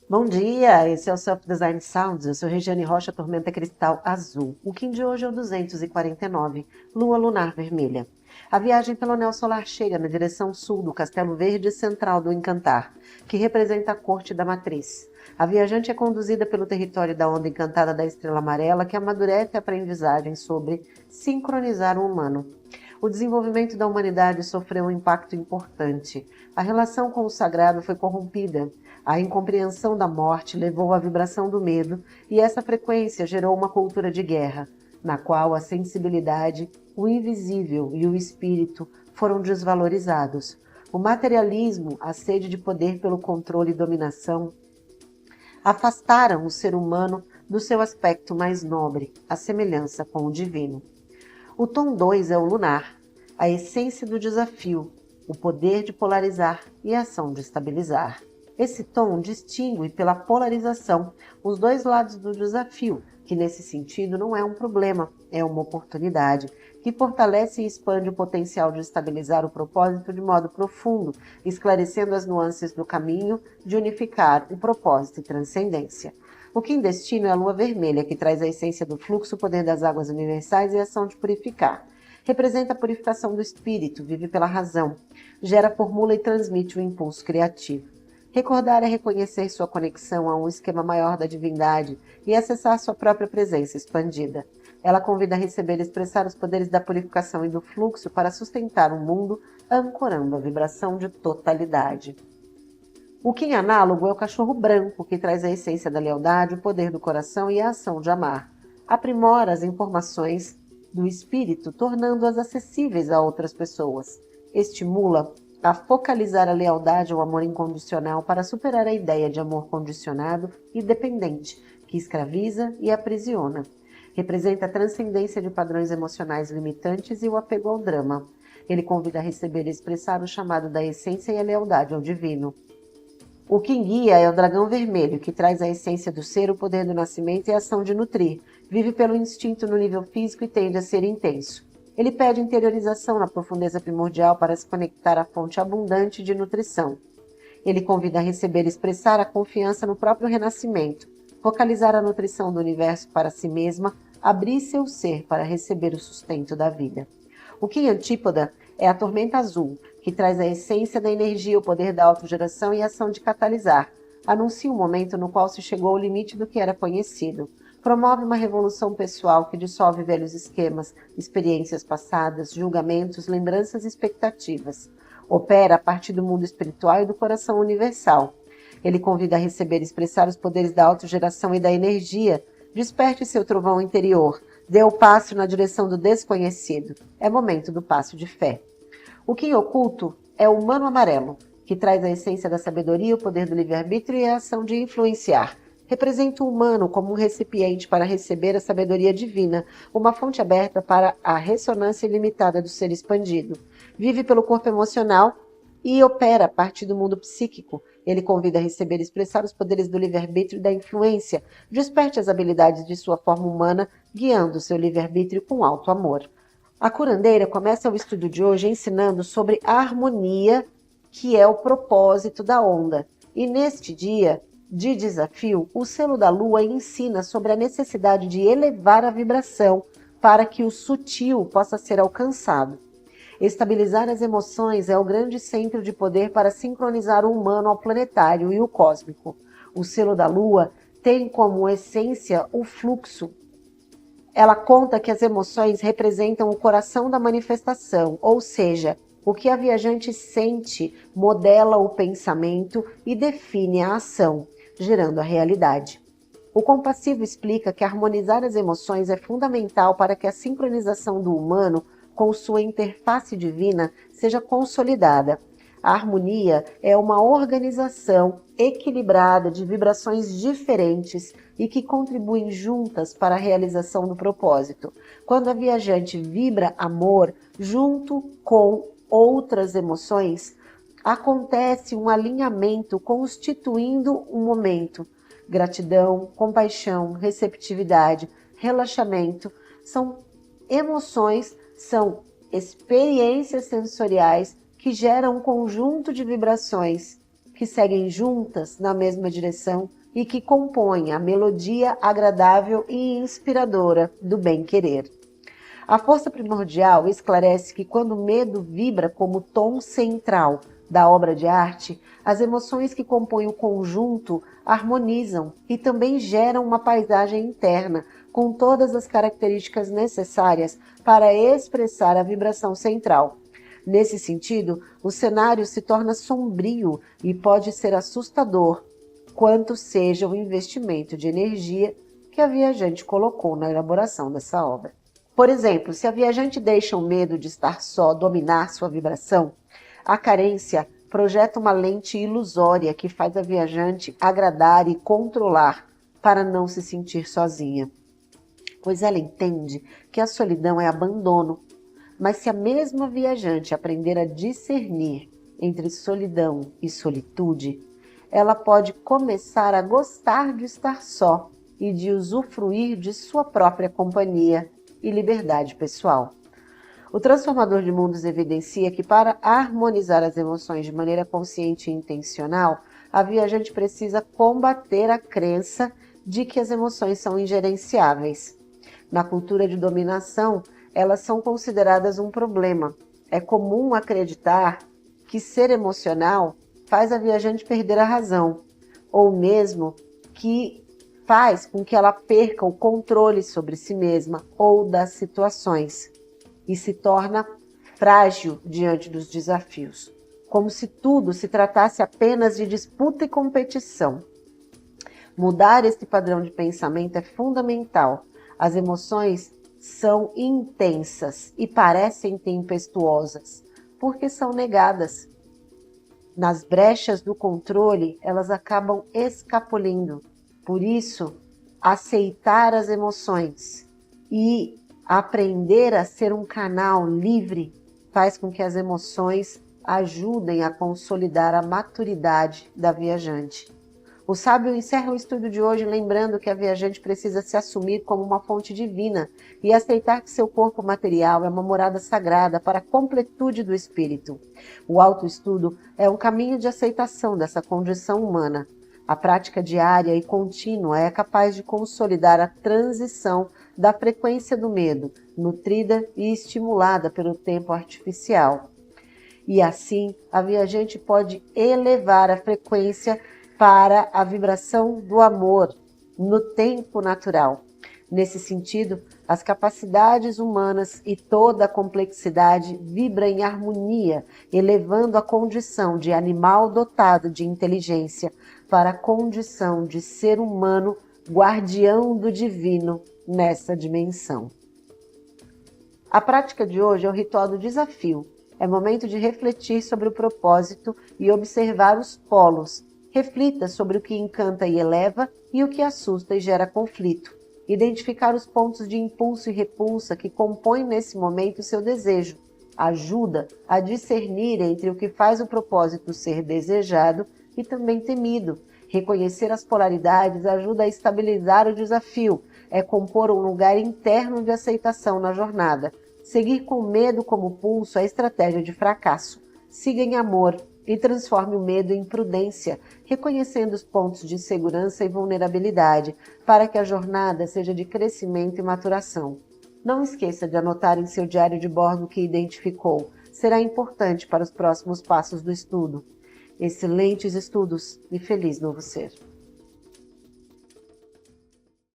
Bom dia, esse é o Self Design Sounds, eu sou Regiane Rocha, Tormenta Cristal Azul. O Kim de hoje é o 249, Lua Lunar Vermelha. A viagem pelo anel solar chega na direção sul do Castelo Verde Central do Encantar, que representa a corte da matriz. A viajante é conduzida pelo território da onda encantada da Estrela Amarela, que amadurece a aprendizagem sobre sincronizar o humano. O desenvolvimento da humanidade sofreu um impacto importante. A relação com o sagrado foi corrompida. A incompreensão da morte levou à vibração do medo, e essa frequência gerou uma cultura de guerra, na qual a sensibilidade, o invisível e o espírito foram desvalorizados. O materialismo, a sede de poder pelo controle e dominação, afastaram o ser humano do seu aspecto mais nobre, a semelhança com o divino. O tom 2 é o lunar, a essência do desafio, o poder de polarizar e a ação de estabilizar. Esse tom distingue pela polarização os dois lados do desafio, que nesse sentido não é um problema, é uma oportunidade, que fortalece e expande o potencial de estabilizar o propósito de modo profundo, esclarecendo as nuances do caminho de unificar o propósito e transcendência. O Kim Destino é a lua vermelha, que traz a essência do fluxo, o poder das águas universais e a ação de purificar. Representa a purificação do espírito, vive pela razão, gera, formula e transmite o impulso criativo. Recordar é reconhecer sua conexão a um esquema maior da divindade e acessar sua própria presença expandida. Ela convida a receber e expressar os poderes da purificação e do fluxo para sustentar o mundo, ancorando a vibração de totalidade. O Kim análogo é o cachorro branco, que traz a essência da lealdade, o poder do coração e a ação de amar. Aprimora as informações do espírito, tornando-as acessíveis a outras pessoas. Estimula a focalizar a lealdade ao amor incondicional para superar a ideia de amor condicionado e dependente, que escraviza e aprisiona. Representa a transcendência de padrões emocionais limitantes e o apego ao drama. Ele convida a receber e expressar o chamado da essência e a lealdade ao divino. O Kim guia é o dragão vermelho, que traz a essência do ser, o poder do nascimento e a ação de nutrir. Vive pelo instinto no nível físico e tende a ser intenso. Ele pede interiorização na profundeza primordial para se conectar à fonte abundante de nutrição. Ele convida a receber e expressar a confiança no próprio renascimento, focalizar a nutrição do universo para si mesma, abrir seu ser para receber o sustento da vida. O Kim Antípoda é a tormenta azul, que traz a essência da energia, o poder da autogeração e a ação de catalisar. Anuncia um momento no qual se chegou ao limite do que era conhecido. Promove uma revolução pessoal que dissolve velhos esquemas, experiências passadas, julgamentos, lembranças e expectativas. Opera a partir do mundo espiritual e do coração universal. Ele convida a receber e expressar os poderes da autogeração e da energia. Desperte seu trovão interior. Dê o passo na direção do desconhecido. É momento do passo de fé. O Kim oculto é o humano amarelo, que traz a essência da sabedoria, o poder do livre-arbítrio e a ação de influenciar. Representa o humano como um recipiente para receber a sabedoria divina, uma fonte aberta para a ressonância ilimitada do ser expandido. Vive pelo corpo emocional e opera a partir do mundo psíquico. Ele convida a receber e expressar os poderes do livre-arbítrio e da influência. Desperte as habilidades de sua forma humana, guiando seu livre-arbítrio com alto amor. A curandeira começa o estudo de hoje ensinando sobre a harmonia, que é o propósito da onda. E neste dia de desafio, o selo da lua ensina sobre a necessidade de elevar a vibração para que o sutil possa ser alcançado. Estabilizar as emoções é o grande centro de poder para sincronizar o humano ao planetário e o cósmico. O selo da lua tem como essência o fluxo. Ela conta que as emoções representam o coração da manifestação, ou seja, o que a viajante sente modela o pensamento e define a ação, gerando a realidade. O compassivo explica que harmonizar as emoções é fundamental para que a sincronização do humano com sua interface divina seja consolidada. A harmonia é uma organização equilibrada de vibrações diferentes e que contribuem juntas para a realização do propósito. Quando a viajante vibra amor junto com outras emoções, acontece um alinhamento constituindo um momento. Gratidão, compaixão, receptividade, relaxamento são emoções, são experiências sensoriais que geram um conjunto de vibrações que seguem juntas na mesma direção e que compõem a melodia agradável e inspiradora do bem-querer. A força primordial esclarece que quando o medo vibra como tom central da obra de arte, as emoções que compõem o conjunto harmonizam e também geram uma paisagem interna com todas as características necessárias para expressar a vibração central. Nesse sentido, o cenário se torna sombrio e pode ser assustador, quanto seja o investimento de energia que a viajante colocou na elaboração dessa obra. Por exemplo, se a viajante deixa o medo de estar só dominar sua vibração, a carência projeta uma lente ilusória que faz a viajante agradar e controlar para não se sentir sozinha. Pois ela entende que a solidão é abandono, mas se a mesma viajante aprender a discernir entre solidão e solitude, ela pode começar a gostar de estar só e de usufruir de sua própria companhia e liberdade pessoal. O Transformador de Mundos evidencia que para harmonizar as emoções de maneira consciente e intencional, a viajante precisa combater a crença de que as emoções são ingerenciáveis. Na cultura de dominação, elas são consideradas um problema. É comum acreditar que ser emocional faz a viajante perder a razão, ou mesmo que faz com que ela perca o controle sobre si mesma ou das situações e se torna frágil diante dos desafios, como se tudo se tratasse apenas de disputa e competição. Mudar esse padrão de pensamento é fundamental. As emoções são intensas e parecem tempestuosas, porque são negadas. Nas brechas do controle, elas acabam escapulindo. Por isso, aceitar as emoções e aprender a ser um canal livre faz com que as emoções ajudem a consolidar a maturidade da viajante. O sábio encerra o estudo de hoje lembrando que a viajante precisa se assumir como uma fonte divina e aceitar que seu corpo material é uma morada sagrada para a completude do espírito. O autoestudo é um caminho de aceitação dessa condição humana. A prática diária e contínua é capaz de consolidar a transição da frequência do medo, nutrida e estimulada pelo tempo artificial. E assim, a viajante pode elevar a frequência para a vibração do amor no tempo natural. Nesse sentido, as capacidades humanas e toda a complexidade vibram em harmonia, elevando a condição de animal dotado de inteligência para a condição de ser humano guardião do divino nessa dimensão. A prática de hoje é o ritual do desafio. É momento de refletir sobre o propósito e observar os polos. Reflita sobre o que encanta e eleva e o que assusta e gera conflito. Identificar os pontos de impulso e repulsa que compõem nesse momento o seu desejo ajuda a discernir entre o que faz o propósito ser desejado e também temido. Reconhecer as polaridades ajuda a estabilizar o desafio, é compor um lugar interno de aceitação na jornada. Seguir com medo como pulso é estratégia de fracasso. Siga em amor e transforme o medo em prudência, reconhecendo os pontos de insegurança e vulnerabilidade, para que a jornada seja de crescimento e maturação. Não esqueça de anotar em seu diário de bordo o que identificou. Será importante para os próximos passos do estudo. Excelentes estudos e feliz novo ser!